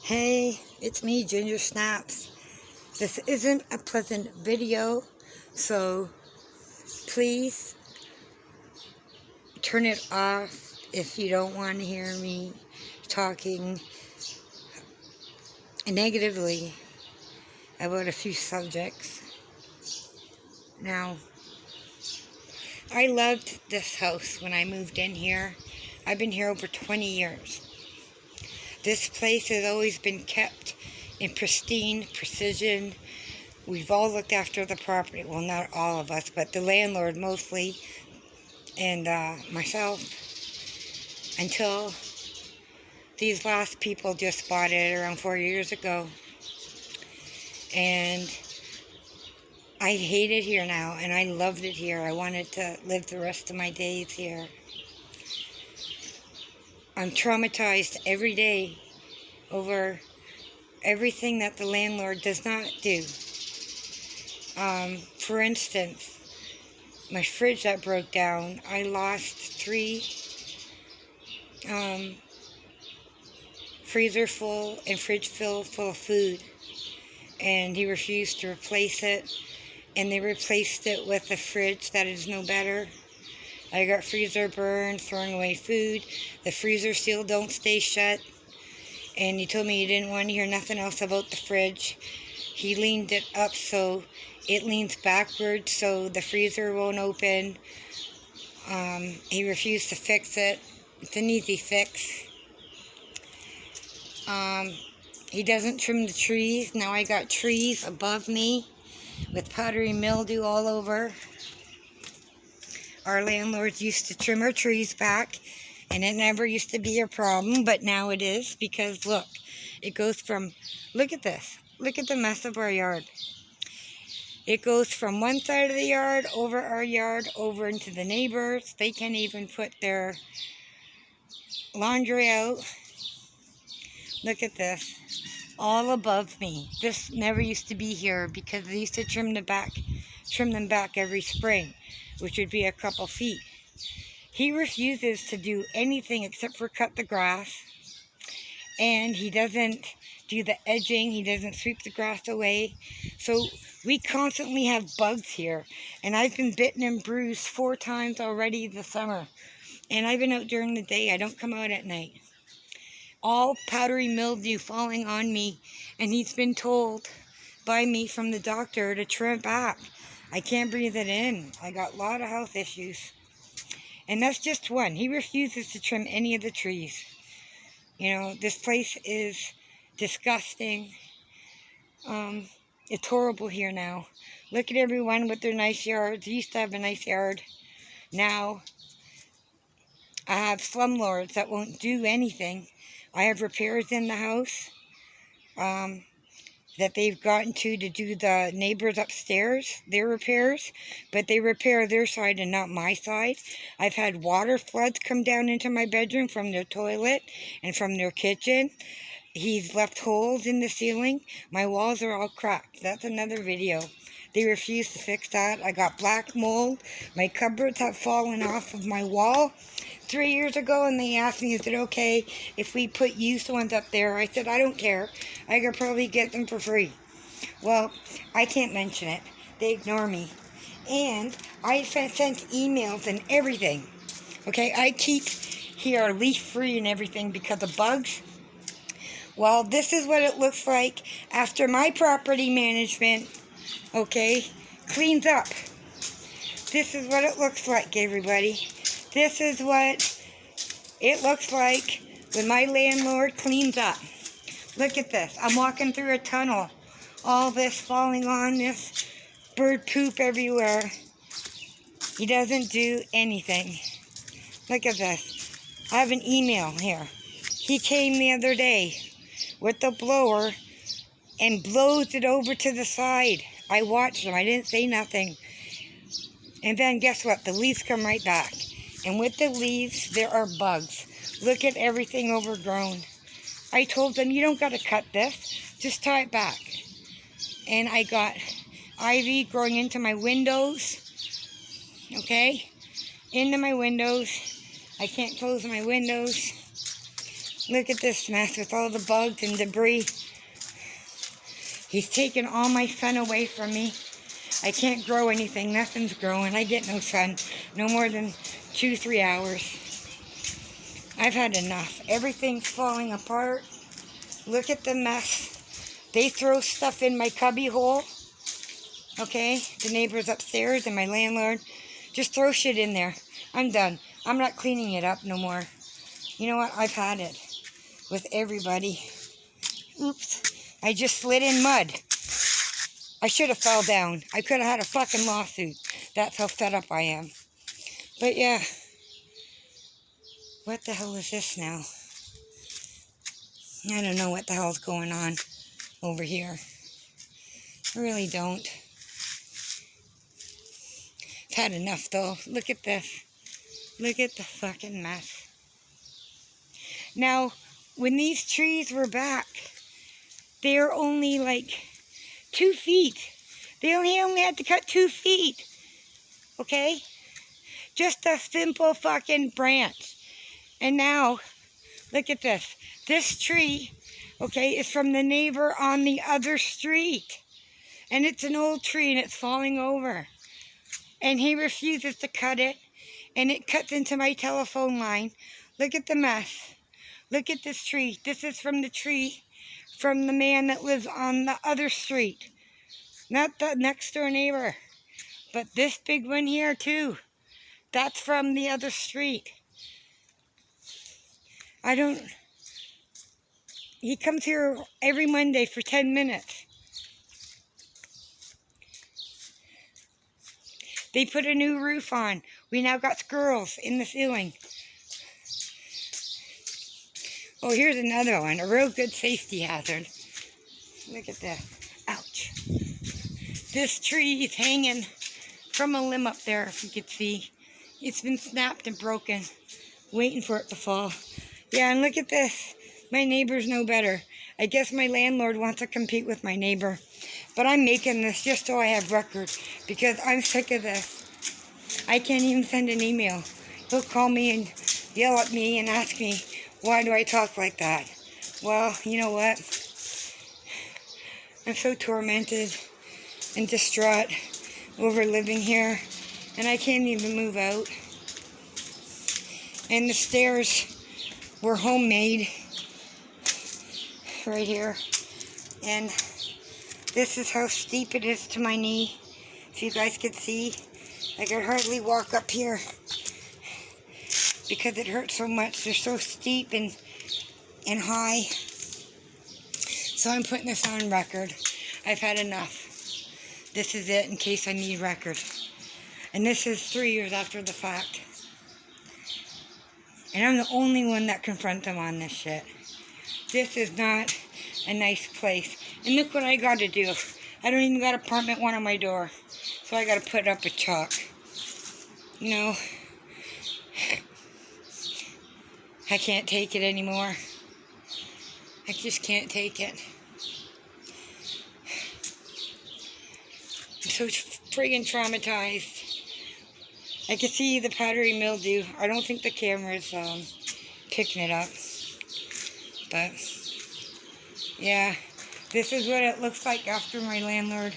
Hey, it's me, Ginger Snaps. This isn't a pleasant video, so please turn it off if you don't want to hear me talking negatively about a few subjects. Now, I loved this house when I moved in here. I've been here over 20 years. This place has always been kept in pristine precision. We've all looked after the property. Well, not all of us, but the landlord mostly, and myself, until these last people just bought it around 4 years ago. And I hate it here now, and I loved it here. I wanted to live the rest of my days here. I'm traumatized every day over everything that the landlord does not do. For instance, my fridge that broke down, I lost 3 freezer full and fridge full of food, and he refused to replace it, and they replaced it with a fridge that is no better. I got freezer burn, throwing away food. The freezer seal don't stay shut. And he told me he didn't want to hear nothing else about the fridge. He leaned it up so it leans backwards so the freezer won't open. He refused to fix it. It's an easy fix. He doesn't trim the trees. Now I got trees above me with powdery mildew all over. Our landlords used to trim our trees back, and it never used to be a problem, but now it is, because look, it goes from, look at this, look at the mess of our yard. It goes from one side of the yard, over our yard, over into the neighbors. They can't even put their laundry out. Look at this, all above me. This never used to be here because they used to trim them back every spring, which would be a couple feet. He refuses to do anything except for cut the grass, and he doesn't do the edging. He doesn't sweep the grass away. So we constantly have bugs here, and I've been bitten and bruised 4 times already this summer, and I've been out during the day. I don't come out at night. All powdery mildew falling on me, and he's been told by me from the doctor to trim it back. I can't breathe it in. I got a lot of health issues. And that's just one. He refuses to trim any of the trees. You know, this place is disgusting. It's horrible here now. Look at everyone with their nice yards. I used to have a nice yard. Now, I have slumlords that won't do anything. I have repairs in the house that they've gotten to do the neighbors upstairs, their repairs, but they repair their side and not my side. I've had water floods come down into my bedroom from their toilet and from their kitchen. He's left holes in the ceiling. My walls are all cracked. That's another video. They refuse to fix that. I got black mold. My cupboards have fallen off of my wall 3 years ago, and they asked me, is it okay if we put used ones up there? I said, I don't care. I could probably get them for free. Well, I can't mention it. They ignore me. And I sent emails and everything. Okay, I keep here leaf-free and everything because of bugs. Well, this is what it looks like after my property management, okay, cleans up. This is what it looks like, everybody. This is what it looks like when my landlord cleans up. Look at this. I'm walking through a tunnel. All this falling on this. Bird poop everywhere. He doesn't do anything. Look at this. I have an email here. He came the other day with the blower and blows it over to the side. I watched him. I didn't say nothing. And then guess what? The leaves come right back. And with the leaves, there are bugs. Look at everything overgrown. I told them, you don't got to cut this. Just tie it back. And I got ivy growing into my windows. Okay? Into my windows. I can't close my windows. Look at this mess with all the bugs and debris. He's taken all my sun away from me. I can't grow anything. Nothing's growing. I get no sun. No more than 2-3 hours. I've had enough. Everything's falling apart. Look at the mess. They throw stuff in my cubby hole. Okay? The neighbors upstairs and my landlord. Just throw shit in there. I'm done. I'm not cleaning it up no more. You know what? I've had it with everybody. Oops. I just slid in mud. I should have fell down. I could have had a fucking lawsuit. That's how fed up I am. But yeah. What the hell is this now? I don't know what the hell's going on over here. I really don't. I've had enough though. Look at this. Look at the fucking mess. Now, when these trees were back, they're only like 2 feet. They only had to cut 2 feet. Okay? Just a simple fucking branch. And now, look at this. This tree, okay, is from the neighbor on the other street. And it's an old tree and it's falling over. And he refuses to cut it. And it cuts into my telephone line. Look at the mess. Look at this tree. This is from the tree from the man that lives on the other street. Not the next door neighbor. But this big one here too. That's from the other street. He comes here every Monday for 10 minutes. They put a new roof on. We now got squirrels in the ceiling. Oh, here's another one. A real good safety hazard. Look at that. Ouch. This tree is hanging from a limb up there, if you could see. It's been snapped and broken. Waiting for it to fall. Yeah, and look at this. My neighbors know better. I guess my landlord wants to compete with my neighbor. But I'm making this just so I have record. Because I'm sick of this. I can't even send an email. He'll call me and yell at me and ask me, why do I talk like that? Well, you know what? I'm so tormented and distraught over living here. And I can't even move out. And the stairs were homemade. Right here. And this is how steep it is to my knee. If you guys could see, I could hardly walk up here because it hurts so much. They're so steep and high. So I'm putting this on record. I've had enough. This is it in case I need record. And this is 3 years after the fact. And I'm the only one that confronts them on this shit. This is not a nice place. And look what I got to do. I don't even got apartment 1 on my door. So I got to put up a chalk. You know, I can't take it anymore. I just can't take it. I'm so friggin' traumatized. I can see the powdery mildew. I don't think the camera's picking it up. But, yeah, this is what it looks like after my landlord